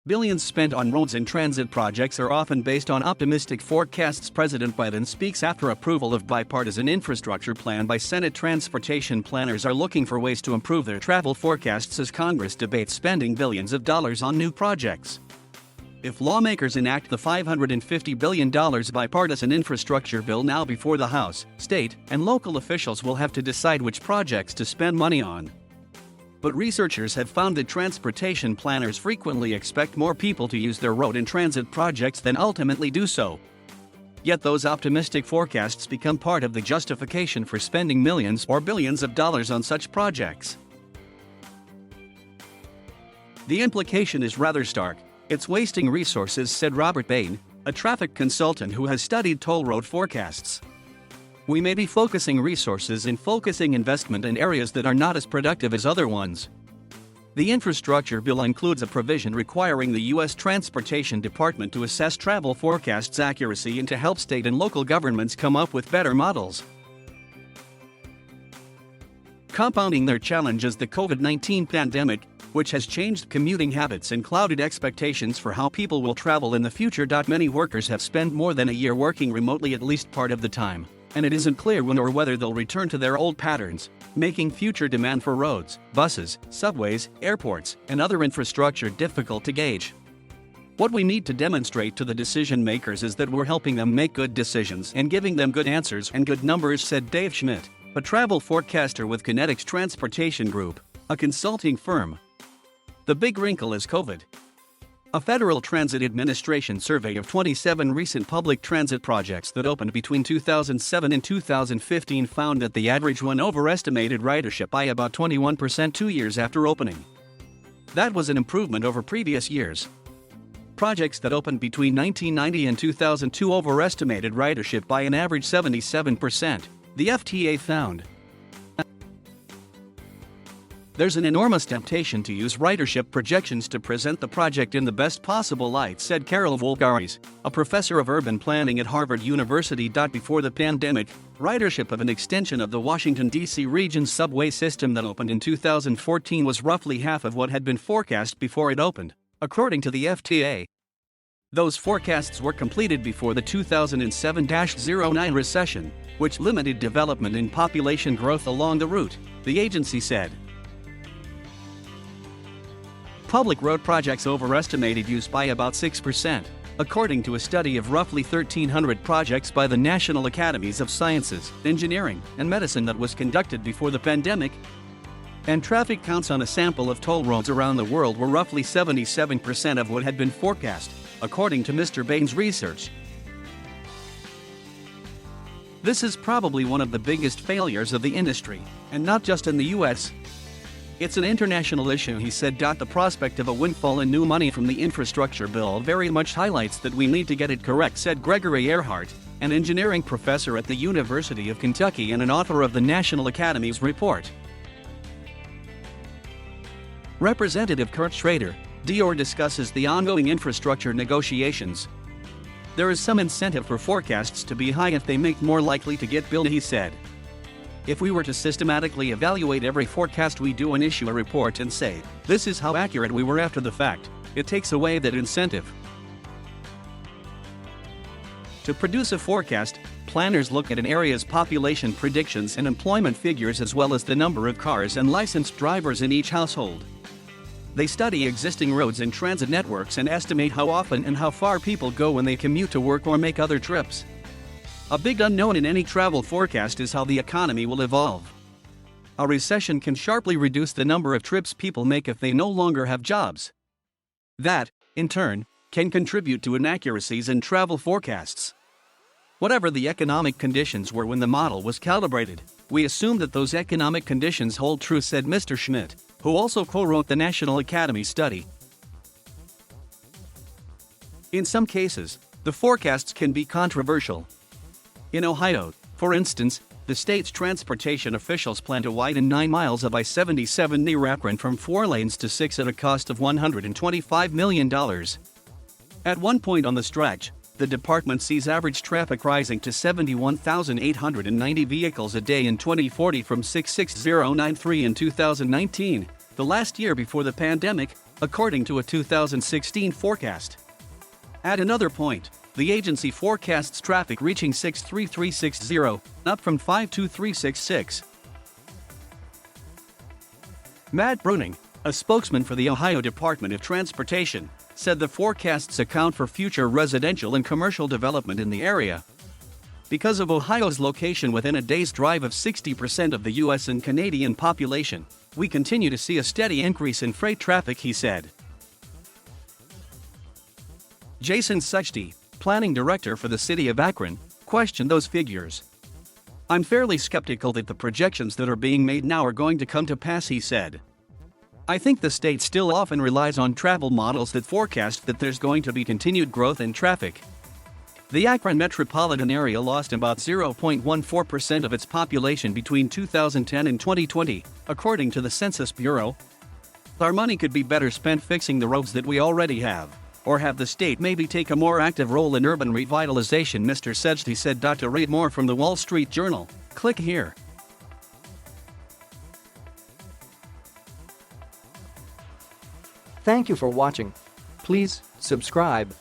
Billions spent on roads and transit projects are often based on optimistic forecasts. President Biden speaks after approval of bipartisan infrastructure plan by Senate transportation planners are looking for ways to improve their travel forecasts as Congress debates spending billions of dollars on new projects. If lawmakers enact the $550 billion bipartisan infrastructure bill now before the House, state, and local officials will have to decide which projects to spend money on. But researchers have found that transportation planners frequently expect more people to use their road and transit projects than ultimately do so. Yet those optimistic forecasts become part of the justification for spending millions or billions of dollars on such projects. The implication is rather stark. It's wasting resources, said Robert Bain, a traffic consultant who has studied toll road forecasts. We may be focusing resources and focusing investment in areas that are not as productive as other ones. The infrastructure bill includes a provision requiring the U.S. Transportation Department to assess travel forecasts' accuracy and to help state and local governments come up with better models. Compounding their challenge is the COVID-19 pandemic, which has changed commuting habits and clouded expectations for how people will travel in the future. Many workers have spent more than a year working remotely at least part of the time, and it isn't clear when or whether they'll return to their old patterns, making future demand for roads, buses, subways, airports, and other infrastructure difficult to gauge. What we need to demonstrate to the decision makers is that we're helping them make good decisions and giving them good answers and good numbers, said Dave Schmidt, a travel forecaster with SenateTransportation Group, a consulting firm. The big wrinkle is COVID. A Federal Transit Administration survey of 27 recent public transit projects that opened between 2007 and 2015 found that the average one overestimated ridership by about 21% 2 years after opening. That was an improvement over previous years. Projects that opened between 1990 and 2002 overestimated ridership by an average 77%, the FTA found. There's an enormous temptation to use ridership projections to present the project in the best possible light, said Carol Volgaris, a professor of urban planning at Harvard University. Before the pandemic, ridership of an extension of the Washington, D.C. region's subway system that opened in 2014 was roughly half of what had been forecast before it opened, according to the FTA. Those forecasts were completed before the 2007-09 recession, which limited development and population growth along the route, the agency said. Public road projects overestimated use by about 6%, according to a study of roughly 1,300 projects by the National Academies of Sciences, Engineering, and Medicine that was conducted before the pandemic. And traffic counts on a sample of toll roads around the world were roughly 77% of what had been forecast, according to Mr. Bain's research. This is probably one of the biggest failures of the industry, and not just in the U.S. It's an international issue, he said. The prospect of a windfall in new money from the infrastructure bill very much highlights that we need to get it correct, said Gregory Earhart, an engineering professor at the University of Kentucky and an author of the National Academy's report. Representative Kurt Schrader, Dior, discusses the ongoing infrastructure negotiations. There is some incentive for forecasts to be high if they make more likely to get built, he said. If we were to systematically evaluate every forecast we do and issue a report and say, this is how accurate we were after the fact, it takes away that incentive. To produce a forecast, planners look at an area's population predictions and employment figures as well as the number of cars and licensed drivers in each household. They study existing roads and transit networks and estimate how often and how far people go when they commute to work or make other trips. A big unknown in any travel forecast is how the economy will evolve. A recession can sharply reduce the number of trips people make if they no longer have jobs. That, in turn, can contribute to inaccuracies in travel forecasts. Whatever the economic conditions were when the model was calibrated, we assume that those economic conditions hold true, said Mr. Schmidt, who also co-wrote the National Academy study. In some cases, the forecasts can be controversial. In Ohio, for instance, the state's transportation officials plan to widen 9 miles of I-77 near Akron from 4 lanes to 6 at a cost of $125 million. At one point on the stretch, the department sees average traffic rising to 71,890 vehicles a day in 2040 from 66093 in 2019, the last year before the pandemic, according to a 2016 forecast. At another point, the agency forecasts traffic reaching 63360, up from 52366. Matt Bruning, a spokesman for the Ohio Department of Transportation, said the forecasts account for future residential and commercial development in the area. Because of Ohio's location within a day's drive of 60% of the U.S. and Canadian population, we continue to see a steady increase in freight traffic, he said. Jason Sechty, planning director for the city of Akron, questioned those figures. "I'm fairly skeptical that the projections that are being made now are going to come to pass," he said. "I think the state still often relies on travel models that forecast that there's going to be continued growth in traffic." The Akron metropolitan area lost about 0.14% of its population between 2010 and 2020, according to the Census Bureau. "Our money could be better spent fixing the roads that we already have, or have the state maybe take a more active role in urban revitalization," Mr. Sechty said. To read more from the Wall Street Journal, click here. Thank you for watching. Please subscribe.